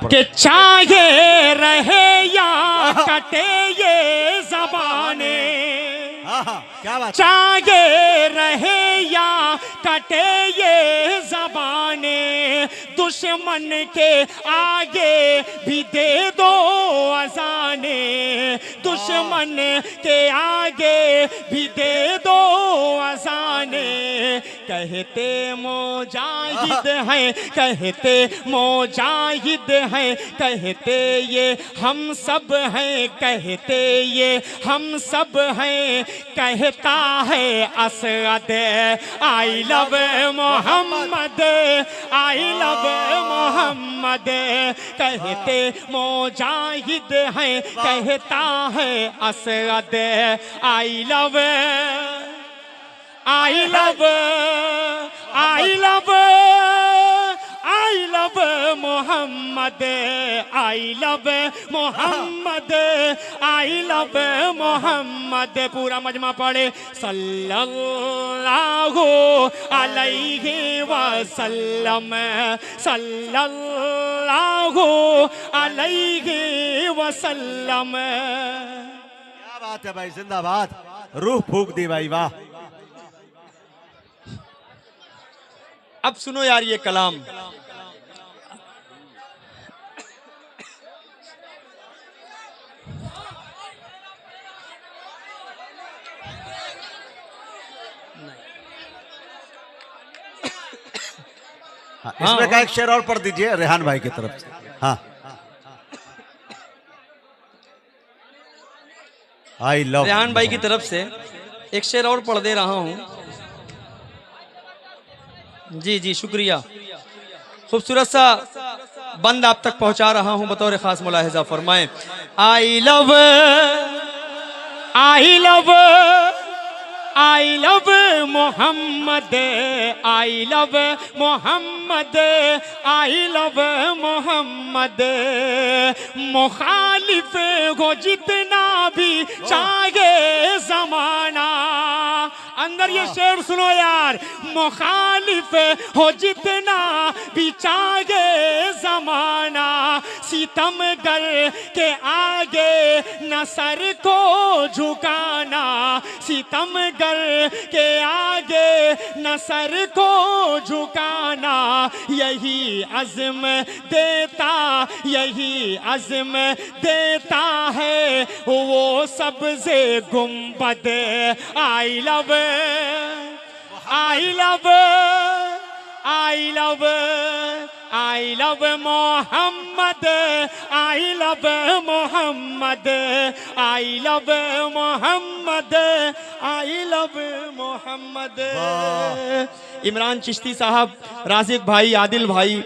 कि चाहे रहे या कटे ये ज़बाने, क्या बात, चाहे रहे या कटे ये ज़बाने, दुश्मन के आगे भी दे दो अज़ाने, दुश्मन के आगे भी दे दो अज़ाने। कहते मुजाहिद हैं, कहते मुजाहिद हैं, कहते ये हम सब हैं, कहते ये हम सब हैं, कहता है Asad I love Mohammad, I love Muhammad. कहते मुजाहिद हैं, कहता है Asad I love, I love, I love, I love Mohammad, I love Mohammad, I love Muhammad. पूरा मजमा पढ़े सल्लल्लाहु अलैहि वसल्लम, सल्लल्लाहु अलैहि वसल्लम। क्या बात है भाई, जिंदाबाद, रूह फूक दी भाई, वाह। अब सुनो यार ये कलाम, इसमें का एक शेर और पढ़ दीजिए रेहान भाई की तरफ से। हाँ, आई लव, रेहान भाई की तरफ से एक शेर और पढ़ दे रहा हूँ। जी जी शुक्रिया। खूबसूरत सा बंद आप तक पहुंचा रहा हूं बतौर खास मुलाहिजा फरमाएं। I love, I love, I love Mohammad, I love Mohammad, I love Muhammad. मुखालिफ हो जितना भी चाहे जमाना, अंदर ये शेर सुनो यार, मुखालिफ हो जितना भी चाहे जमाना, सितमगर के आगे न सर को झुकाना, सितमगर के आगे न सर को झुकाना। यही अज़्म देता, यही अज़्म देता है वो सबसे गुंबद। I love, I love, I love, I love Mohammad, I love Mohammad, I love Mohammad, I love Muhammad. Imran Chishti साहब, राशिद भाई, आदिल भाई,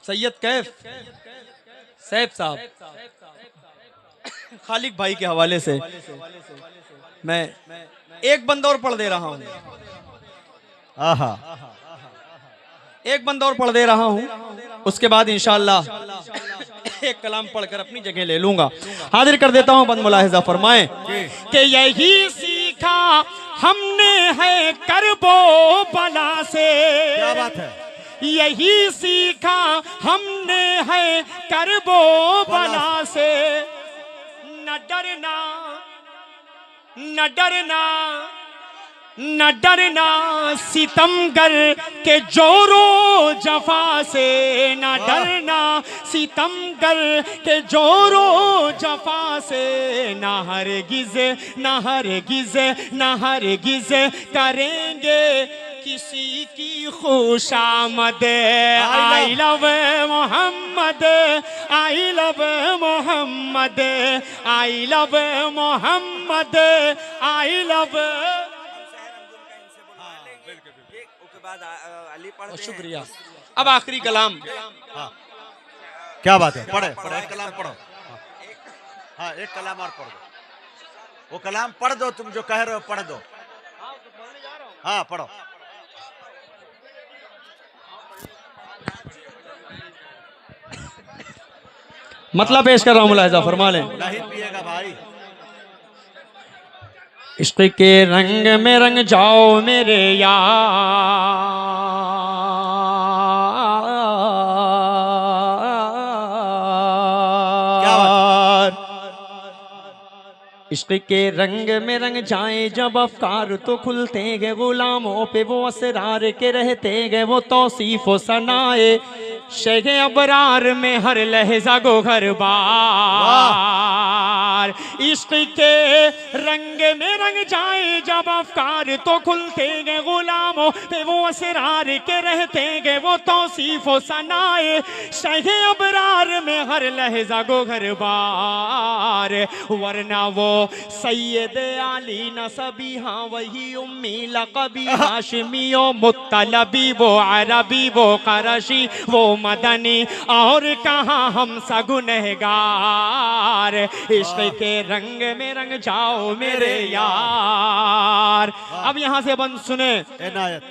सैयद कैफ, सैफ साहब, खालिक भाई के हवाले से मैं एक बंद और पढ़ दे रहा हूँ, एक बंद और पढ़ दे रहा हूँ, उसके बाद इंशाअल्लाह एक कलाम पढ़कर अपनी जगह ले लूंगा। हाजिर कर देता हूँ, बंद मुलाहिजा फरमाएं कि यही सीखा हमने है करबो बला से। क्या बात है, यही सीखा हमने है करबो बला से। न डरना, न डरना, न डरना सितमगर के जोरो जफा से, न डरना सितमगर के जोरो जफा से। न हरगिज़, न हरगिज़, न हरगिज़ करेंगे किसी की खुशामद। I love Mohammad, I love Mohammad, I love Mohammad, I love. शुक्रिया। अब आखिरी कलाम। क्या बात है, पढ़े पढ़े, एक कलाम पढ़ो। हाँ, एक कलाम और पढ़ दो, वो कलाम पढ़ दो, तुम जो कह रहे हो पढ़ दो। हाँ पढ़ो। मतलब पेश कर रहा हूँ, मुलाहिजा फरमा लें। नहीं पिएगा भाई। इश्क के रंग में रंग जाओ मेरे यार, इश्क के रंग में रंग जाए जब अफकार तो खुलते गए, गुलामों पे वो असरार के रहते गए, वो तौसीफ व सनाए शेख अबरार में हर लहजा गोहर बार। इश्क के रंग में रंग जाए जब अफकार तो खुलते गए, गुलामों पे वो असरार के रहते गए, वो तौसीफ व सनाए शेख अबरार में हर लहजा गोहर बार। वरना वो सैयद आली नसबी, हाँ वही उम्मी लक़बी, हाशमियो मुत्तलबी, वो अरबी वो क़रशी वो मदनी, और कहाँ हम सगुनहगार। इश्क के रंग में रंग जाओ मेरे यार। अब यहाँ से बंद सुने इनायत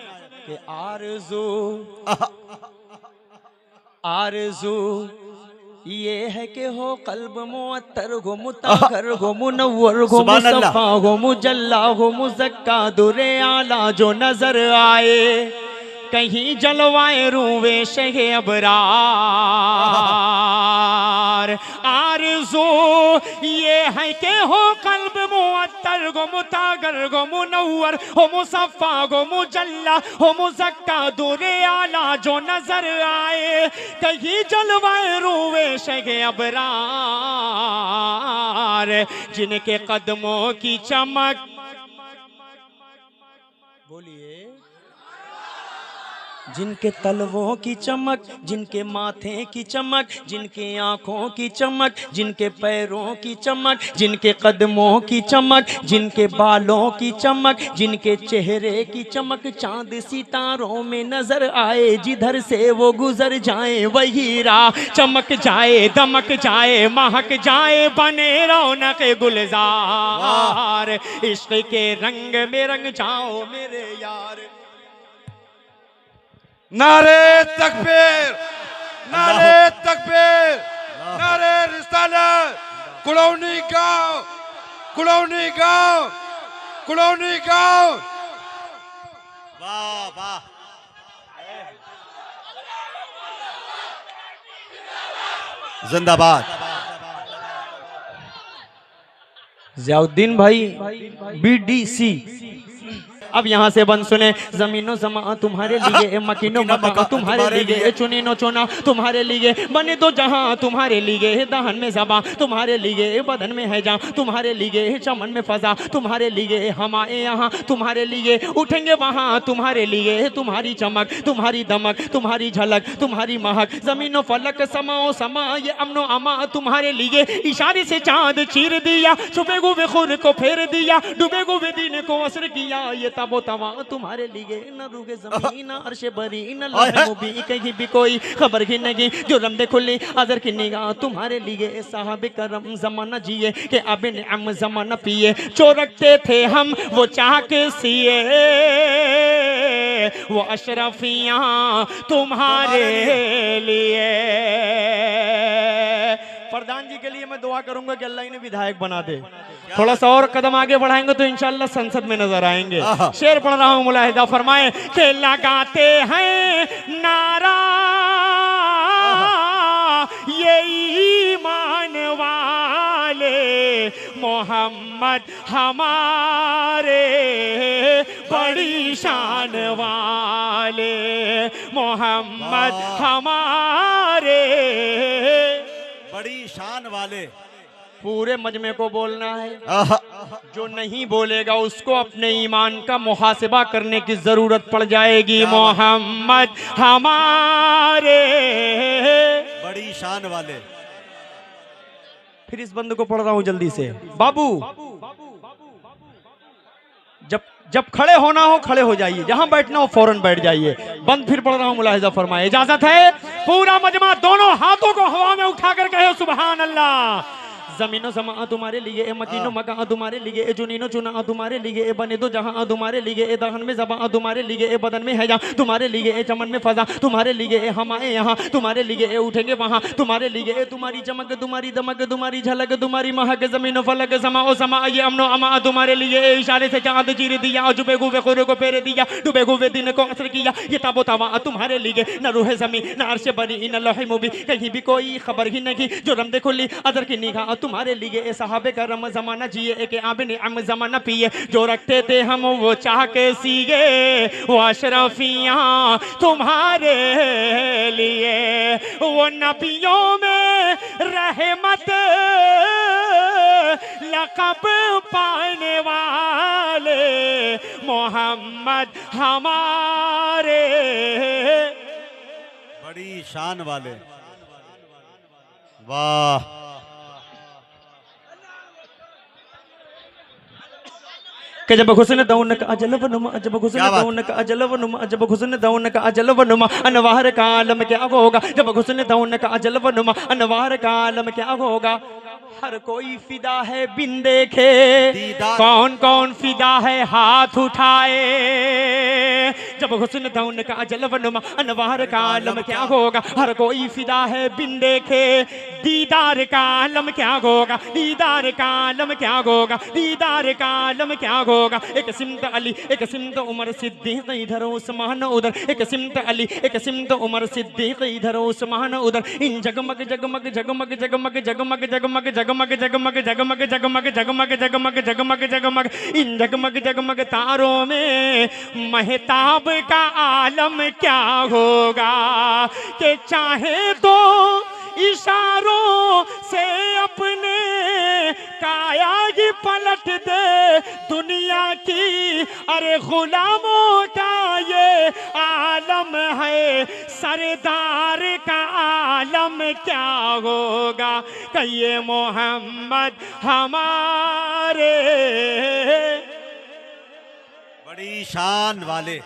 कि आरज़ू आरज़ू ये है कि हो कल्ब मुअत्तर हो, मुताहर हो, मुनव्वर हो, मुसफ़ा हो, मुजल्ला हो, मुज़क्का दुरे आला जो नजर आए, कहीं जलवाए रूवे शेख अबरार। आरज़ू ये है कि हो कल्ब मुअत्तर हो, मुताहर हो, मुनव्वर हो, मुसफ़ा हो, मुजल्ला हो, मुज़क्का दुरे आला जो नजर आए, कहीं जलवाए रूवे शेख अबरार। जिनके कदमों की चमक, बोलिए, जिनके तलवों की चमक, जिनके माथे की चमक, जिनके आंखों की चमक, जिनके पैरों की चमक, जिनके कदमों की चमक, जिनके बालों की चमक, जिनके चेहरे की चमक चांद सितारों में नजर आए, जिधर से वो गुजर जाए वही राह चमक जाए, दमक जाए, महक जाए, बने रौनक गुलजार। इश्क के रंग में रंग जाओ मेरे यार। नारे तकबीर, नारे तकबीर, नारे रिसालत। कुड़ौनी गांव, कुड़ौनी गांव, कुड़ौनी गांव। वाह वाह। जिंदाबाद। ज़ियाउद्दीन भाई BDC। अब यहाँ से बंद सुने, जमीनो जमा तुम्हारे लिए, मकीनो मका तुम्हारे लिए, चुनीनो चुना तुम्हारे लिए, बने तो जहाँ तुम्हारे लिए, दहन में ज़बां तुम्हारे लिए, बदन में है जान तुम्हारे लिए, चमन में फजा तुम्हारे लिए, हम आए यहाँ तुम्हारे लिए, उठेंगे वहाँ तुम्हारे लिए, तुम्हारी चमक तुम्हारी दमक तुम्हारी झलक तुम्हारी महक, जमीनो फलक समाओ समा ये अमनो अमा तुम्हारे लिए, इशारे से चांद चीर दिया, छुपे गुवे खुर को फेर दिया, डूबे गुवे दिन को असर किया, ये तबो तवा तुम्हारे लिए, न रूगे ज़मीन न अर्श बरी न लम्हे मुबी, कहीं भी कोई खबर ही नहीं, जो रमदे खुली अजर की निगाह तुम्हारे लिए, साहब करम जमाना जिए कि अब निअम जमाना पिए, जो रखते थे हम वो चाक सिए, वो अशरफियाँ तुम्हारे लिए। प्रधान जी के लिए मैं दुआ करूंगा कि अल्लाह इन्हें विधायक बना दे। थोड़ा सा और कदम आगे बढ़ाएंगे तो इंशाअल्लाह संसद में नजर आएंगे। शेर पढ़ रहा हूं, मुलाहिदा फरमाए कि लगाते हैं नारा ये ईमान वाले, मोहम्मद हमारे बड़ी शान वाले, मोहम्मद हमारे बड़ी शान वाले। पूरे मजमे को बोलना है, जो नहीं बोलेगा उसको अपने ईमान का मुहासिबा करने की जरूरत पड़ जाएगी। मोहम्मद हमारे बड़ी शान वाले। फिर इस बंद को पढ़ रहा हूं जल्दी से। बाबू जब खड़े होना हो खड़े हो जाइए, जहां बैठना हो फौरन बैठ जाइए। बंद फिर पढ़ रहा हूं, मुलाहिजा फरमाए। इजाजत है? पूरा मजमा दोनों हाथों को हवा में उठाकर कहे सुभान अल्लाह। जमीनो समा तुम्हारे लिए, मकीनो मका तुम्हारे लिए, जुनीनो चुना तुम्हारे लिए, बने दो जहां तुम्हारे लिए, दहन में ज़बां तुम्हारे लिए, बदन में है जा तुम्हारे लिए, चमन में फजा तुम्हारे लिए, हम आए यहाँ तुम्हारे लिए, उठेंगे वहाँ तुम्हारे लिए, तुम्हारी चमक तुम्हारी दमक तुम्हारी झलक तुम्हारी महक, जमीनो फलक समा ओ समा ये अमनो अमा तुम्हारे लिए, इशारे से चांद चीर दिया, जुबे गुबे खुरे को फेर दिया, डूबे गुबे दिन को असर किया, ये ताबो तवा तुम्हारे लिए, न रूह ज़मीं न अर्श बरी न लौह मुबी, कहीं भी कोई खबर ही नहीं, जो रमदे खुली अदर की निगाह तुम्हारे लिए ए सहाबे का रम जमाना जिए एक आबिन अम जमाना पिए जो रखते थे हम वो चाह के सीगे वो अशरफियाँ तुम्हारे लिए वो नबियों में रहमत लक़ब पाने वाले मोहम्मद हमारे बड़ी शान वाले। वाह कि जब हुस्न दौनक अजलब नुमा जब हुस्न दौनक अजलब नुमा जब हुस्न दौनक अजलब नुमा अनवार का आलम क्या होगा जब हुस्न दौनक अजलब नुमा अनवार का आलम क्या होगा। हर कोई फिदा है बिन देखे कौन कौन फिदा है हाथ उठाए जब हुस्न दौनक अजलब नुमा अनवार का आलम क्या होगा। हर कोई फिदा है बिन देखे दीदार का आलम क्या होगा दीदार का आलम क्या होगा दीदार का आलम क्या होगा। एक सिमत अली एक सिमत उमर सिद्दीक इधर उस्मान उधर एक सिमत अली एक सिमत उमर सिद्दीक इधर उस्मान उधर इन जगमग जगमग जगमग जगमग जगमग जगमग जगमग जगमग जगमग जगमग जगमग जगमग जगमग जगमग इन जगमग जगमग तारों में महताब का आलम क्या होगा कि चाहे तो इशारों से अपने काया ही पलट दे दुनिया की अरे गुलामों का ये आलम है सरदार का आलम क्या होगा कि ये मोहम्मद हमारे बड़ी शान वाले।